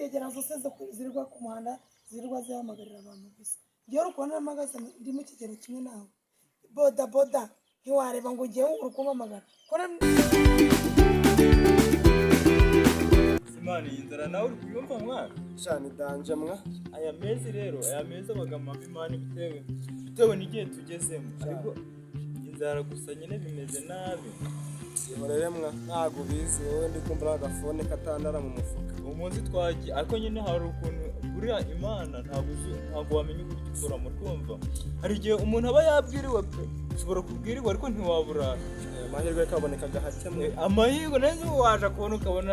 ingegera zose zirirwa ku muhanda zirirwa zihamagarira abantu gusa ngiye rukubona n'amagaza ndi mu kigero kimwe nawe boda boda ntiwareba ngo ugiye uri kumpamagara Simani inzara nawe uri kuyumva mwana cyane danje mwa aya mezi rero aya mezi abagama b'Imana bitewe n'igihe tugezemo ariko inzara gusa nyine bimeze nabi ihorere mwa ntago bizi wowe ndi kumva agafone katandara mu mufuka umunsi twagiye ariko nyine hari ukuntu buriya Imana ntago wamenya uburyo ukora mu twumva hari igihe umuntu aba yabwiriwe pe ushobora kubwirirwa ariko ntiwabura amahirwe kaboneka gahake mwe amahirwe neza waje kubona ukabona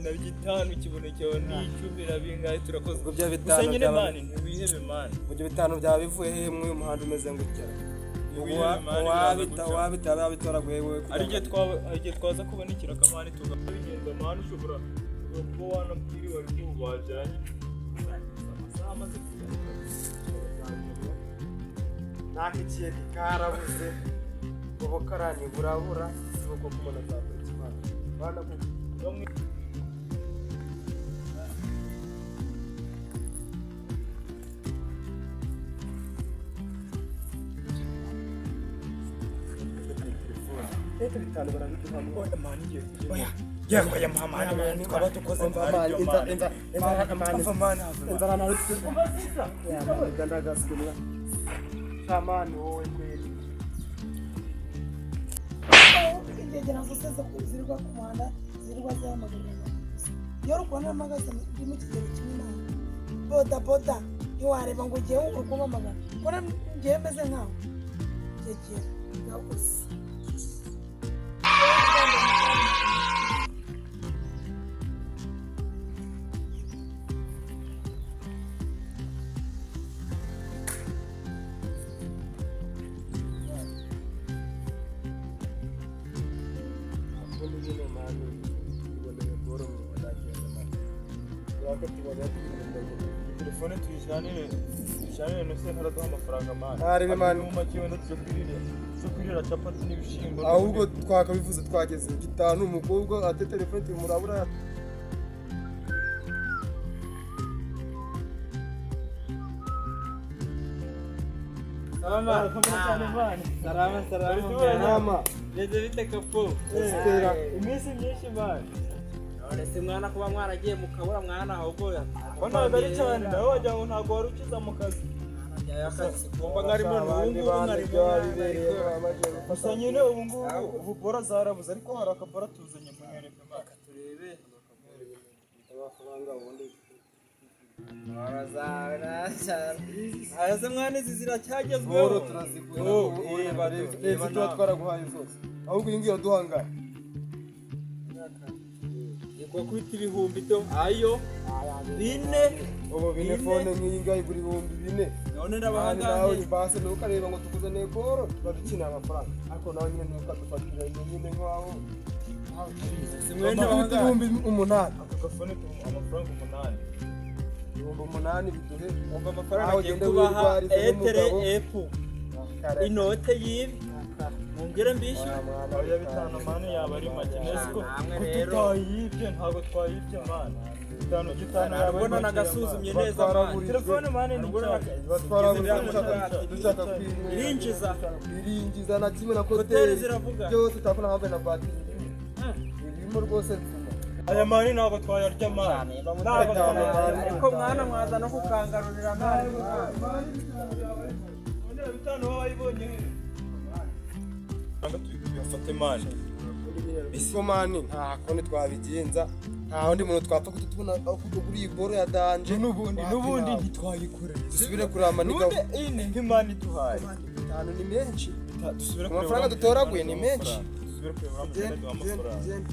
na bitanu kibonekewe n'icubira bingahe turakoze ubwo bya bitanu nyine mani ntibihebe mani ubwo bitanu byaba bivuye he mwe umuhanda umeze ngutya wabitoraguye wewe ari igihe twaza kubona ikirakamani tugabigenza mani ushobora kuba wanabwiriwe ariko wajyanye amasaha amaze nakikiye karabuze ubu karani burabura nuko kubona za Imana bana bamwe bitanu barabiduha mu mani ngiye oya ya mama twaba dukoze mvamani inzara nawe ndagasimwa shamani wowe kweli ingegera zose zirirwa ku muhanda zirirwa zihamagarira abantu gusa ngiye rukubona n'amagaza ndi mu kigero kimwe nawe boda boda ntiwareba ngo ugiye uri kumpamagara kubona ngiye meze nkawe ngegera ndagusa telefone tuyijyanire nose ntaraduha amafaranga mani ari mani mu make wenda tujya kwirira capati n'ibishimbo ahubwo twakabivuze twageze gitanu umukobwa ate telefone murabura salama neze bite kapo iminsi myinshi mani ese mwana kuba mwaragiye mukabura mwana ahubwo ntabwo ari cyane nawe wagira ngo ntabwo wari ukiza mu kazi kumva nkarimo n'ubu nkarimo gusa nyine ubu ngubu bora zarabuze ariko hari akabora tuzanye mwereke maka turebe amafaranga ubundi ese mwana izi ziracyagezweho boro turazigura leta tuba twaraguhaye zose ahubwo iyi ngiyi iraduhangara kwita ibihumbi byo ayo bine ubu bine fone nk'iyi ngaho igura ibihumbi bine none nawe ndabahangaye base ntukareba ngo tukuzaniye boro tuba dukeneye amafaranga ariko nawe nyine ntukadufatira nyine nk'aho simwe ndabahangaye ibihumbi 8 aka gafone amafaranga 8 ibihumbi 8 biduhe umva amafaranga agiye kubaha etere epu inote yibi mungire mbishyura oya bitanu mani yaba ari make neza ko tutayibye ntabwo twayibye mani gitanu yaba urabona nagasuzumye neza mani telefone mani ni dushaka irinjiza na kimwe na hoteli ziravuga byose utakona hamwe na batiri irimo rwose aya mani ntabwo twayarya mani ariko mwana mwaza no kukangarurira mani bitanu wayibonye tuyafate mani isi mani nta konti twabigenza nta wundi muntu twapfa kutubona aho kuri iyi boro ya danje n'ubundi ntitwayikoreye dusubire kurama none ine nk'imani duhaye bitanu ni menshi dusubire amafaranga dutoraguye ni menshi dusubire kureba amafaranga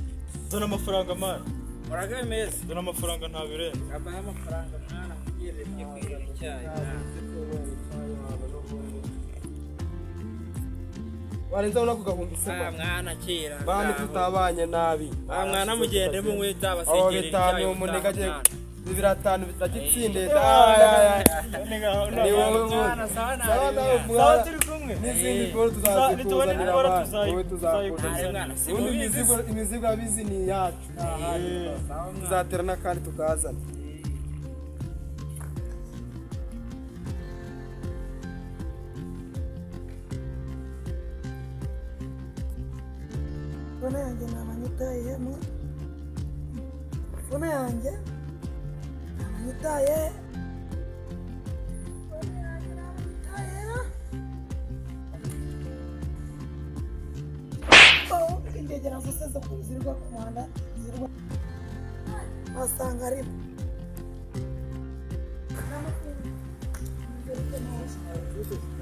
zana amafaranga mani muragameze zana amafaranga nta birenze abaye amafaranga mwana kugirebye kwirira icyayi warenza una kugahumbi sema mwana kira bani tutabanye nabi mwana mugende mu mwita aho basegerera bitanu umunega je biratanu bitagitsinde ni wowe mwana sawa turi kumwe n'izindi boro tuzazikuzanira wowe tuzakuzanira ubundi imizigo abizi ni yacu tuzatera n'akandi tukazana telefone yanjye nabanyitayemo, telefone yanjye nabanyitaye, indege nazo se zirirwa ku muhanda zirirwa wasanga ari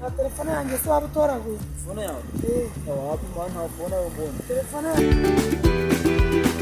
na telefone yanjye se waba utoraguye Telefone yawe? Eh. Wapima nta phone yawe mbona. telefone yanjye